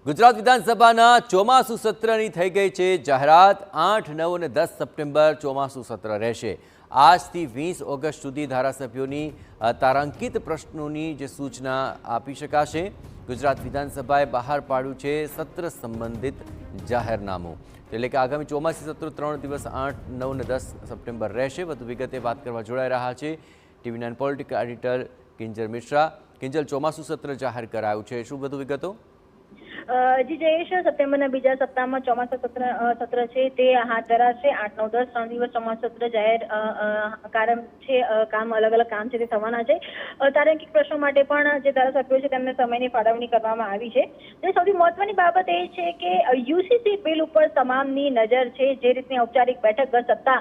ગુજરાત વિધાનસભાના ચોમાસુ સત્રની થઈ ગઈ છે જાહેરાત। 8, 9 અને 10 સપ્ટેમ્બર ચોમાસુ સત્ર રહેશે। આજથી 20 ઓગસ્ટ સુધી ધારાસભ્યોની તારાંકિત પ્રશ્નોની જે સૂચના આપી શકાશે। ગુજરાત વિધાનસભાએ બહાર પાડ્યું છે સત્ર સંબંધિત જાહેરનામું, એટલે કે આગામી ચોમાસી સત્ર 3 દિવસ 8, 9 અને 10 સપ્ટેમ્બર રહેશે। વધુ વિગતે વાત કરવા જોડાઈ રહ્યા છે TV9 political editor Kinjal Mishra. Kinjal, ચોમાસુ સત્ર જાહેર કરાયું છે, શું વધુ વિગતો? જી જયેશ, સપ્ટેમ્બરના બીજા સપ્તાહમાં ચોમાસા સત્ર છે તે હાથ ધરાશે। 8, 9, 10 3 દિવસ ચોમાસા સત્ર જાહેર કામ અલગ અલગ કામ છે તે થવાના છે। તારાંકિત પ્રશ્નો માટે પણ જે ધારાસભ્યો છે તેમને સમયની ફાળવણી કરવામાં આવી છે। જે સૌથી મહત્વની બાબત એ છે કે યુસીસી બિલ ઉપર તમામની નજર છે। જે રીતની ઔપચારિક બેઠક ગત સપ્તાહ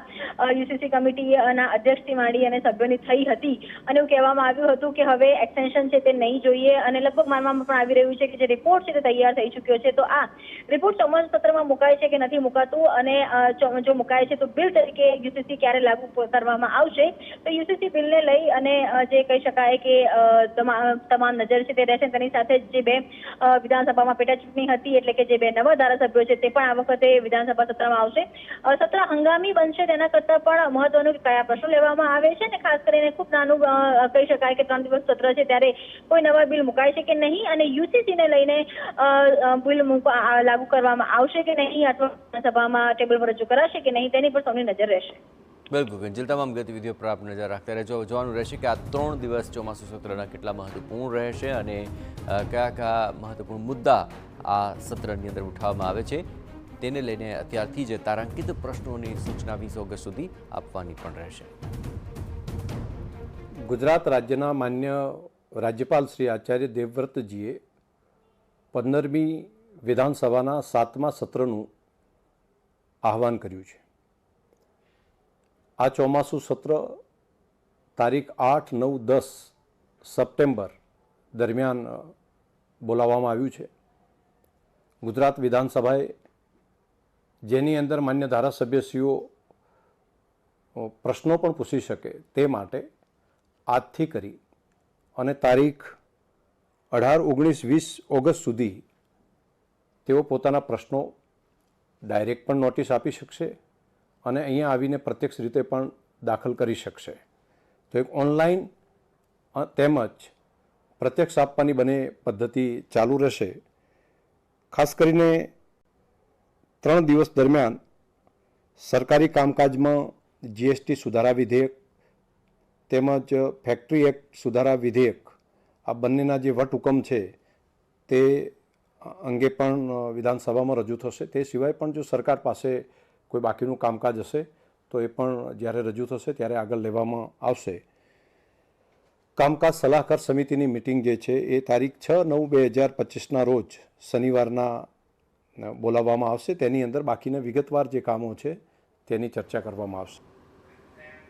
યુસીસી કમિટીના અધ્યક્ષથી માંડી અને સભ્યોની થઈ હતી અને એવું કહેવામાં આવ્યું હતું કે હવે એક્સટેન્શન છે તે નહીં જોઈએ અને લગભગ માનવામાં પણ આવી રહ્યું છે કે જે રિપોર્ટ છે તે તૈયાર થઈ ચૂક્યો છે। તો આ રિપોર્ટ ચોમાસુ સત્રમાં મુકાય છે કે નથી મુકાતું અને જો મુકાય છે તો બિલ તરીકે યુસીસી ક્યારે લાગુ કરવામાં આવશે, તો યુસીસી બિલને લઈ અને જે કહી શકાય કે તમામ નજર છે તે રહેશે। તેની સાથે જે બે વિધાનસભામાં પેટા ચૂંટણી હતી, એટલે કે જે બે નવા ધારાસભ્યો છે તે પણ આ વખતે વિધાનસભા સત્રમાં આવશે। સત્ર હંગામી બનશે તેના કરતાં પણ મહત્વનું કયા પ્રશ્નો લેવામાં આવે છે, અને ખાસ કરીને ખૂબ નાનું કહી શકાય કે 3 દિવસ સત્ર છે ત્યારે કોઈ નવા બિલ મુકાય છે કે નહીં અને યુસીસીને લઈને બિલ લાગુ કરવામાં આવશે કે નહીં અથવા સભામાં ટેબલ પર રજૂ કરાશે કે નહીં, તેની પર સૌની નજર રહેશે। બિલકુલ કિંજલ, તમામ ગતિવિધિઓ પર આપ નજર રાખતા રહેજો। જોવાનું રહેશે કે આ 3 દિવસ ચોમાસુ સત્રના કેટલા મહત્વપૂર્ણ રહેશે અને કયા કયા મહત્વપૂર્ણ મુદ્દા આ સત્રની અંદર ઉઠાવવામાં આવે છે, તેને લઈને અત્યારથી જ તારાંકિત પ્રશ્નોની સૂચના 20 ઓગસ્ટ સુધી આપવાની પણ રહેશે। ગુજરાત રાજ્યના માન્ય રાજ્યપાલ શ્રી આચાર્ય દેવવ્રતજીએ 15મી વિધાનસભાના 7મા સત્રનું આહવાન કર્યું છે। આ ચોમાસું સત્ર તારીખ 8, 9, 10 સપ્ટેમ્બર દરમિયાન બોલાવવામાં આવ્યું છે। ગુજરાત વિધાનસભાએ જેની અંદર માન્ય ધારાસભ્યશ્રીઓ પ્રશ્નો પણ પૂછી શકે તે માટે આજથી કરી અને તારીખ 18, 19, 20 ઓગસ્ટ સુધી તેઓ પોતાના પ્રશ્નો ડાયરેક્ટ પણ નોટિસ આપી શકશે અને અહીંયા આવીને પ્રત્યક્ષ રીતે પણ દાખલ કરી શકશે। તો એક ઓનલાઈન તેમજ પ્રત્યક્ષ આપવાની બંને પદ્ધતિ ચાલુ રહેશે। ખાસ કરીને 3 દિવસ દરમિયાન સરકારી કામકાજમાં જીએસટી સુધારા વિધેયક તેમજ ફેક્ટરી એક્ટ સુધારા વિધેયક આ બંનેના જે વટહુકમ છે તે અંગે પણ વિધાનસભામાં રજૂ થશે। તે સિવાય પણ જો સરકાર પાસે કોઈ બાકીનું કામકાજ હશે તો એ પણ જ્યારે રજૂ થશે ત્યારે આગળ લેવામાં આવશે। કામકાજ સલાહકાર સમિતિની મિટિંગ જે છે એ તારીખ 6, 9, 2025ના રોજ શનિવારના બોલાવવામાં આવશે। તેની અંદર બાકીના વિગતવાર જે કામો છે તેની ચર્ચા કરવામાં આવશે।